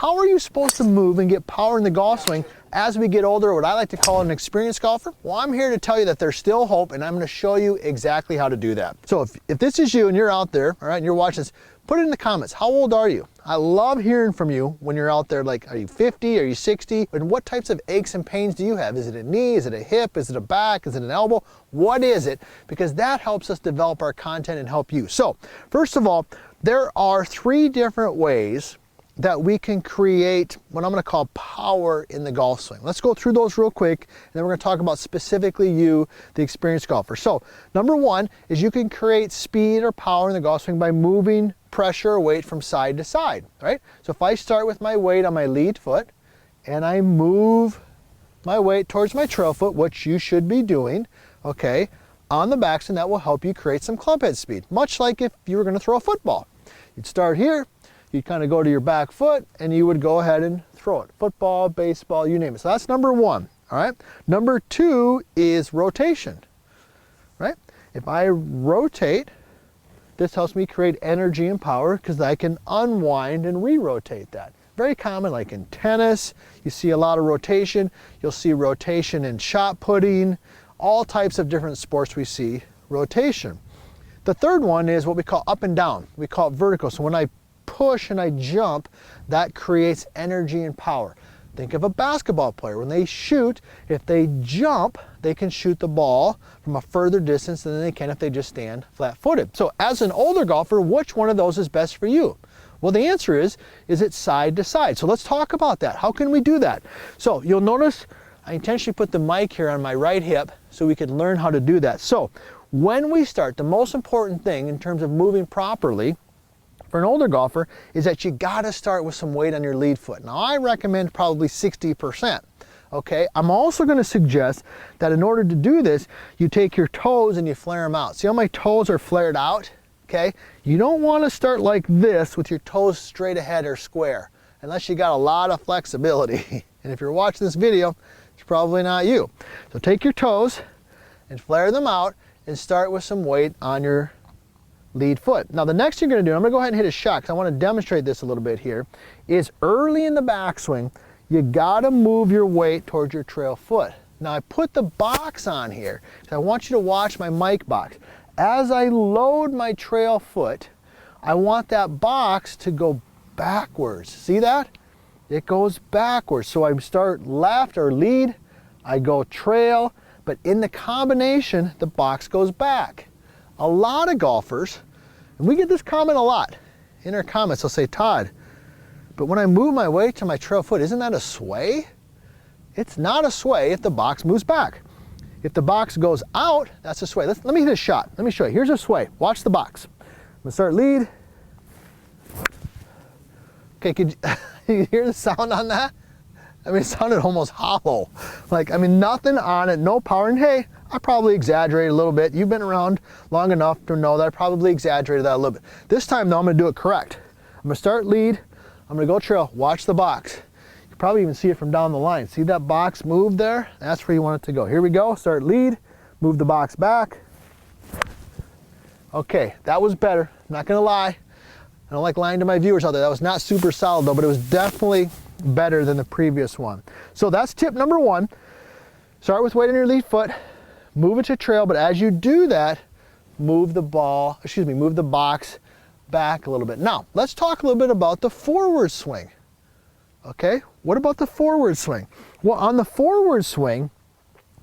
how are you supposed to move and get power in the golf swing as we get older, what I like to call an experienced golfer? Well, I'm here to tell you that there's still hope, and I'm going to show you exactly how to do that. So if this is you and you're out there, all right, and you're watching this, put it in the comments. How old are you? I love hearing from you when you're out there. Like, are you 50? Are you 60? And what types of aches and pains do you have? Is it a knee? Is it a hip? Is it a back? Is it an elbow? What is it? Because that helps us develop our content and help you. So first of all, there are 3 different ways that we can create what I'm going to call power in the golf swing. Let's go through those real quick, and then we're going to talk about specifically you, the experienced golfer. So number 1 is you can create speed or power in the golf swing by moving pressure or weight from side to side, right? So if I start with my weight on my lead foot and I move my weight towards my trail foot, which you should be doing, okay, on the backswing, that will help you create some club head speed, much like if you were going to throw a football. You'd start here, you'd kind of go to your back foot, and you would go ahead and throw it. Football, baseball, you name it. So that's number 1, all right? Number 2 is rotation, right? If I rotate, this helps me create energy and power because I can unwind and re-rotate that. Very common, like in tennis, you see a lot of rotation. You'll see rotation in shot putting, all types of different sports we see rotation. The third one is what we call up and down. We call it vertical. So when I push and I jump, that creates energy and power. Think of a basketball player. When they shoot, if they jump, they can shoot the ball from a further distance than they can if they just stand flat-footed. So as an older golfer, which one of those is best for you? Well, the answer is it side to side? So let's talk about that. How can we do that? So you'll notice I intentionally put the mic here on my right hip so we could learn how to do that. So when we start, the most important thing in terms of moving properly for an older golfer is that you gotta start with some weight on your lead foot. Now I recommend probably 60%, okay? I'm also gonna suggest that in order to do this, you take your toes and you flare them out. See how my toes are flared out, okay? You don't wanna start like this with your toes straight ahead or square, unless you got a lot of flexibility. And if you're watching this video, it's probably not you. So take your toes and flare them out and start with some weight on your lead foot. Now the next thing you're going to do, I'm going to go ahead and hit a shot because I want to demonstrate this a little bit here, is early in the backswing, you got to move your weight towards your trail foot. Now I put the box on here because I want you to watch my mic box. As I load my trail foot, I want that box to go backwards. See that? It goes backwards. So I start left or lead, I go trail, but in the combination, the box goes back. A lot of golfers, and we get this comment a lot in our comments, they'll say, Todd, but when I move my weight to my trail foot, isn't that a sway? It's not a sway if the box moves back. If the box goes out, that's a sway. Let me hit a shot. Let me show you. Here's a sway. Watch the box. I'm gonna start lead. Okay, could you hear the sound on that? I mean, it sounded almost hollow. Like, I mean, nothing on it, no power. And hey, I probably exaggerated a little bit. You've been around long enough to know that I probably exaggerated that a little bit. This time though, I'm gonna do it correct. I'm gonna start lead, I'm gonna go trail, watch the box. You can probably even see it from down the line. See that box move there? That's where you want it to go. Here we go, start lead, move the box back. Okay, that was better, not gonna lie. I don't like lying to my viewers out there. That was not super solid though, but it was definitely better than the previous one. So that's tip number 1. Start with weight on your lead foot, move it to trail, but as you do that, move the box back a little bit. Now, let's talk a little bit about the forward swing. Okay, what about the forward swing? Well, on the forward swing,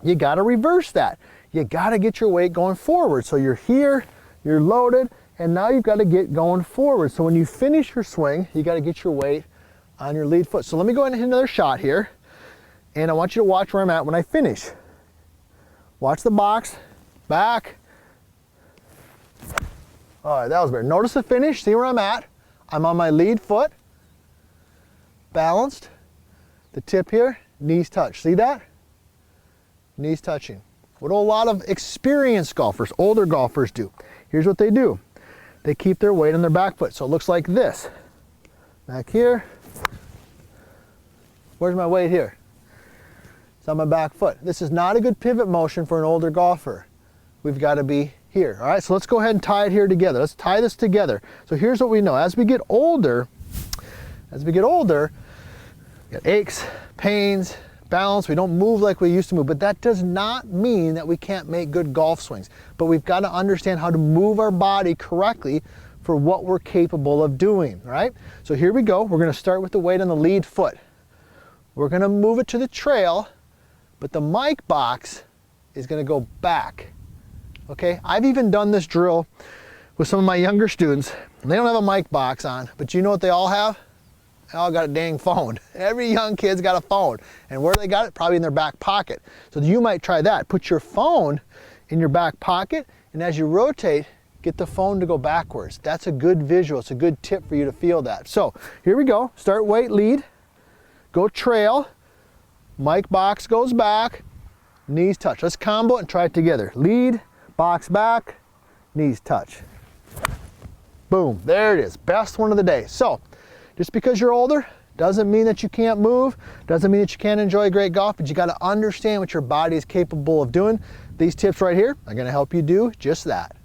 you gotta reverse that. You gotta get your weight going forward. So you're here, you're loaded, and now you've gotta get going forward. So when you finish your swing, you gotta get your weight on your lead foot. So let me go ahead and hit another shot here, and I want you to watch where I'm at when I finish. Watch the box, back. All right, that was better. Notice the finish, see where I'm at. I'm on my lead foot, balanced. The tip here, knees touch. See that? Knees touching. What do a lot of experienced golfers, older golfers do? Here's what they do. They keep their weight on their back foot. So it looks like this. Back here. Where's my weight here? It's on my back foot. This is not a good pivot motion for an older golfer. We've got to be here. All right, so let's go ahead and tie it here together. Let's tie this together. So here's what we know. As we get older, Got aches, pains, balance. We don't move like we used to move, but that does not mean that we can't make good golf swings. But we've got to understand how to move our body correctly for what we're capable of doing, right? So here we go. We're going to start with the weight on the lead foot. We're going to move it to the trail, but the mic box is going to go back. Okay, I've even done this drill with some of my younger students, and they don't have a mic box on, but you know what they all have? They all got a dang phone. Every young kid's got a phone. And where they got it? Probably in their back pocket. So you might try that. Put your phone in your back pocket, and as you rotate, get the phone to go backwards. That's a good visual. It's a good tip for you to feel that. So here we go. Start weight lead, go trail, mic box goes back, knees touch. Let's combo it and try it together. Lead, box back, knees touch. Boom, there it is. Best one of the day. So just because you're older doesn't mean that you can't move, doesn't mean that you can't enjoy great golf, but you got to understand what your body is capable of doing. These tips right here are going to help you do just that.